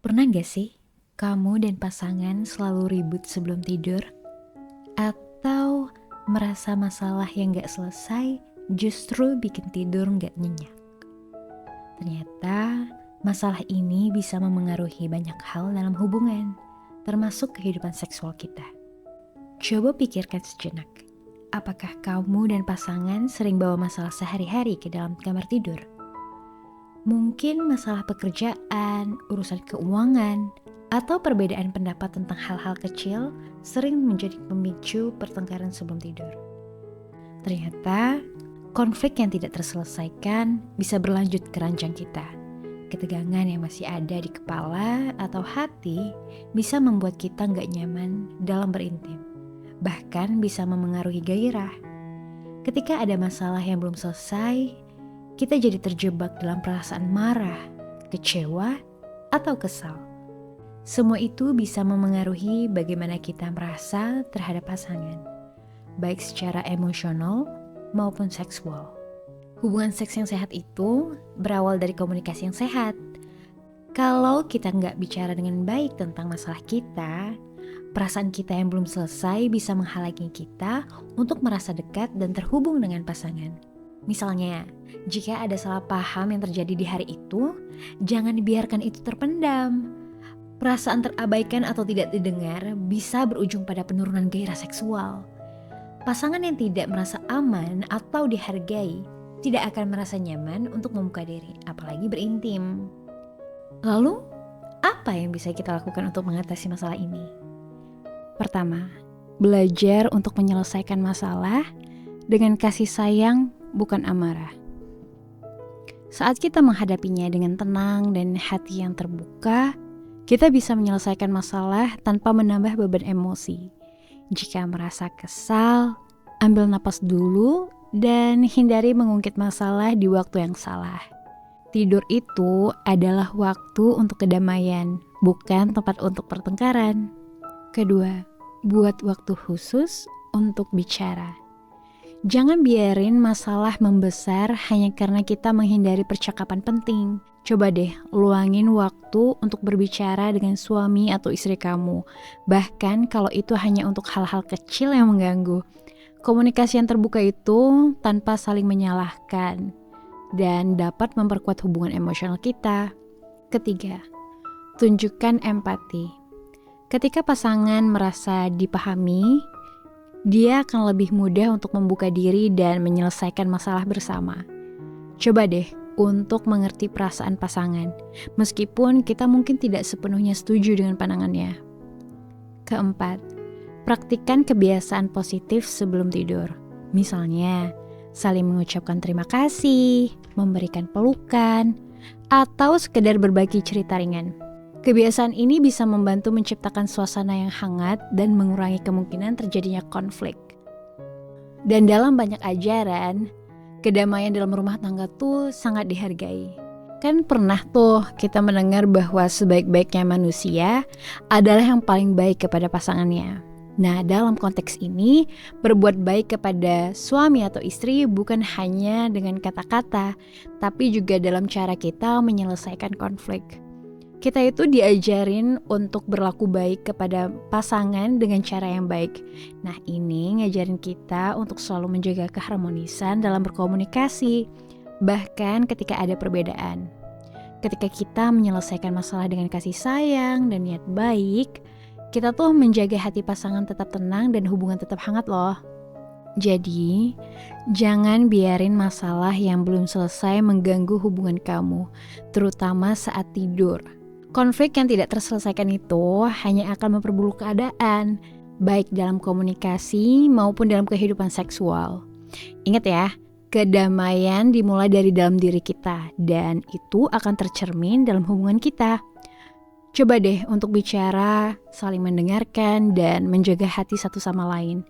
Pernah gak sih kamu dan pasangan selalu ribut sebelum tidur? Atau merasa masalah yang gak selesai justru bikin tidur gak nyenyak? Ternyata masalah ini bisa memengaruhi banyak hal dalam hubungan, termasuk kehidupan seksual kita. Coba pikirkan sejenak, apakah kamu dan pasangan sering bawa masalah sehari-hari ke dalam kamar tidur? Mungkin masalah pekerjaan, urusan keuangan, atau perbedaan pendapat tentang hal-hal kecil sering menjadi pemicu pertengkaran sebelum tidur. Ternyata, konflik yang tidak terselesaikan bisa berlanjut ke ranjang kita. Ketegangan yang masih ada di kepala atau hati bisa membuat kita nggak nyaman dalam berintim. Bahkan bisa memengaruhi gairah. Ketika ada masalah yang belum selesai, kita jadi terjebak dalam perasaan marah, kecewa, atau kesal. Semua itu bisa memengaruhi bagaimana kita merasa terhadap pasangan, baik secara emosional maupun seksual. Hubungan seks yang sehat itu berawal dari komunikasi yang sehat. Kalau kita nggak bicara dengan baik tentang masalah kita, perasaan kita yang belum selesai bisa menghalangi kita untuk merasa dekat dan terhubung dengan pasangan. Misalnya, jika ada salah paham yang terjadi di hari itu, jangan dibiarkan itu terpendam. Perasaan terabaikan atau tidak didengar bisa berujung pada penurunan gairah seksual. Pasangan yang tidak merasa aman atau dihargai tidak akan merasa nyaman untuk membuka diri, apalagi berintim. Lalu, apa yang bisa kita lakukan untuk mengatasi masalah ini? Pertama, belajar untuk menyelesaikan masalah dengan kasih sayang, bukan amarah. Saat kita menghadapinya dengan tenang dan hati yang terbuka, kita bisa menyelesaikan masalah tanpa menambah beban emosi. Jika merasa kesal, ambil napas dulu dan hindari mengungkit masalah di waktu yang salah. Tidur itu adalah waktu untuk kedamaian, bukan tempat untuk pertengkaran. Kedua, buat waktu khusus untuk bicara. Jangan biarin masalah membesar hanya karena kita menghindari percakapan penting. Coba deh luangin waktu untuk berbicara dengan suami atau istri kamu. Bahkan kalau itu hanya untuk hal-hal kecil yang mengganggu. Komunikasi yang terbuka itu tanpa saling menyalahkan dan dapat memperkuat hubungan emosional kita. Ketiga, tunjukkan empati. Ketika pasangan merasa dipahami, dia akan lebih mudah untuk membuka diri dan menyelesaikan masalah bersama. Coba deh untuk mengerti perasaan pasangan, meskipun kita mungkin tidak sepenuhnya setuju dengan pandangannya. Keempat, praktikkan kebiasaan positif sebelum tidur. Misalnya, saling mengucapkan terima kasih, memberikan pelukan, atau sekedar berbagi cerita ringan. Kebiasaan ini bisa membantu menciptakan suasana yang hangat dan mengurangi kemungkinan terjadinya konflik. Dan dalam banyak ajaran, kedamaian dalam rumah tangga tuh sangat dihargai. Kan pernah tuh kita mendengar bahwa sebaik-baiknya manusia adalah yang paling baik kepada pasangannya. Nah, dalam konteks ini, berbuat baik kepada suami atau istri bukan hanya dengan kata-kata, tapi juga dalam cara kita menyelesaikan konflik. Kita itu diajarin untuk berlaku baik kepada pasangan dengan cara yang baik. Nah, ini ngajarin kita untuk selalu menjaga keharmonisan dalam berkomunikasi, bahkan ketika ada perbedaan. Ketika kita menyelesaikan masalah dengan kasih sayang dan niat baik, kita tuh menjaga hati pasangan tetap tenang dan hubungan tetap hangat loh. Jadi, jangan biarin masalah yang belum selesai mengganggu hubungan kamu, terutama saat tidur. Konflik yang tidak terselesaikan itu hanya akan memperburuk keadaan, baik dalam komunikasi maupun dalam kehidupan seksual. Ingat ya, kedamaian dimulai dari dalam diri kita, dan itu akan tercermin dalam hubungan kita. Coba deh untuk bicara, saling mendengarkan, dan menjaga hati satu sama lain.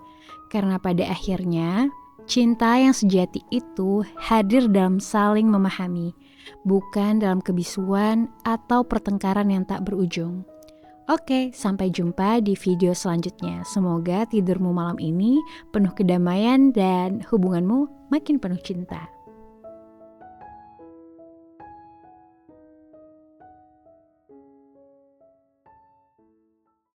Karena pada akhirnya, cinta yang sejati itu hadir dalam saling memahami, bukan dalam kebisuan atau pertengkaran yang tak berujung. Oke, sampai jumpa di video selanjutnya. Semoga tidurmu malam ini penuh kedamaian dan hubunganmu makin penuh cinta.